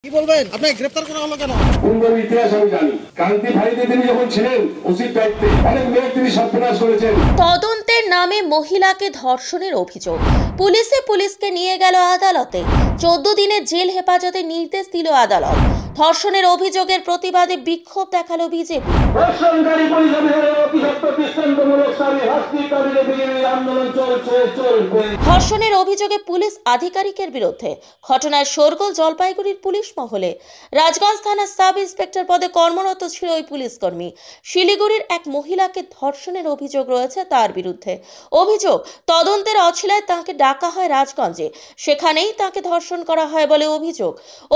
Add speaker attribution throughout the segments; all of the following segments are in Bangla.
Speaker 1: কি বলবেন? আপনাকে গ্রেফতার করা হলো কেন?
Speaker 2: পূর্বের ইতিহাস আমি জানি। কান্তি ভাইতে তিনি যখন ছিলেন ওসির দায়িত্বে অনেক মেয়ের তিনি সর্বনাশ করেছেন।
Speaker 3: তদন্তের নামে মহিলাকে ধর্ষণের অভিযোগ, পুলিশকে নিয়ে গেল আদালতে। 14 দিনের জেল হেফাজতে নির্দেশ দিল আদালত। ধর্ষণের অভিযোগের প্রতিবাদে বিক্ষোভ দেখালো বিজেপি।
Speaker 2: ধর্ষণকারী পরিবারের অভিযুক্ত দৃষ্টান্তমূলক শাস্তির দাবিতে বিজেপির আন্দোলন চলবে।
Speaker 3: ধর্ষণের অভিযোগে পুলিশ আধিকারিকের বিরুদ্ধে ঘটনায় শোরগোল জলপাইগুড়ির পুলিশ মহলে। রাজগঞ্জ থানার সাব ইন্সপেক্টর পদে কর্মরত ছিল ওই পুলিশ কর্মী। শিলিগুড়ির এক মহিলাকে ধর্ষণের অভিযোগ রয়েছে তার বিরুদ্ধে। অভিযোগ, তদন্তের অছিলায় তাকে ডাকা হয় রাজগঞ্জে, সেখানেই তাকে ধর্ষণ করা হয় বলে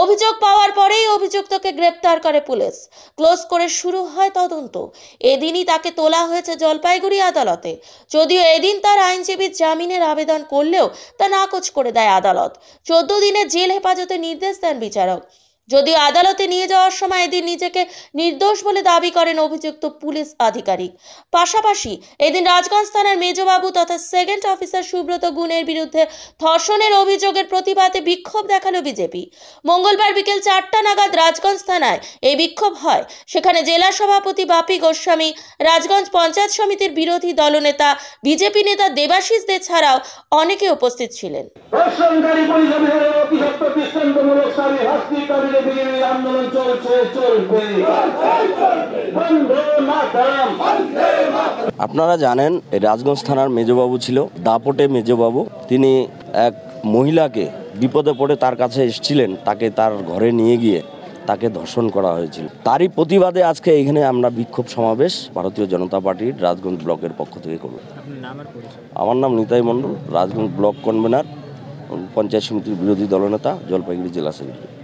Speaker 3: অভিযোগ পাওয়ার পরেই অভিযুক্তকে গ্রেপ্তার করে পুলিশ। ক্লোজ করে শুরু হয় তদন্ত। এদিনই তাকে তোলা হয়েছে জলপাইগুড়ি আদালতে। যদিও এদিন তার আইনজীবী জামিনের আবেদন করলেও তা নাকচ করে দেয় আদালত। 14 দিনের জেল হেফাজতে নির্দেশ দেন বিচারক। যদিও আদালতে নিয়ে যাওয়ার সময় এদিন নিজেকে নির্দোষ বলে দাবি করেন অভিযুক্ত পুলিশ আধিকারিক। পাশাপাশি এদিন রাজগঞ্জ থানার মেজবাবু তথা সেকেন্ড অফিসার সুব্রত গুণের বিরুদ্ধে ধর্ষণের অভিযোগের প্রতিবাদে বিক্ষোভ দেখালো বিজেপি। মঙ্গলবার বিকেল 4টা নাগাদ রাজগঞ্জ থানায় এই বিক্ষোভ হয়। সেখানে জেলা সভাপতি বাপি গোস্বামী, রাজগঞ্জ পঞ্চায়েত সমিতির বিরোধী দলনেতা বিজেপি নেতা দেবাশিস দে ছাড়াও অনেকে উপস্থিত ছিলেন।
Speaker 2: ধর্ষণকারী পরিবারের অভিযুক্ত দৃষ্টান্তমূলক শাস্তির দাবিতে বিজেপির আন্দোলন চলবে।
Speaker 4: আপনারা জানেন রাজগঞ্জ থানার মেজবাবু ছিল দাপটে মেজবাবু। তিনি এক মহিলাকে বিপদে পড়ে তার কাছে এসেছিলেন, তাকে তার ঘরে নিয়ে গিয়ে তাকে ধর্ষণ করা হয়েছিল। তারই প্রতিবাদে আজকে এখানে আমরা বিক্ষোভ সমাবেশ ভারতীয় জনতা পার্টির রাজগঞ্জ ব্লকের পক্ষ থেকে করব। আমার নাম নিতাই মণ্ডল, রাজগঞ্জ ব্লক কনভেনার, পঞ্চায়েত সমিতির বিরোধী দলনেতা, জলপাইগুড়ি জেলা সেক্রেটারি।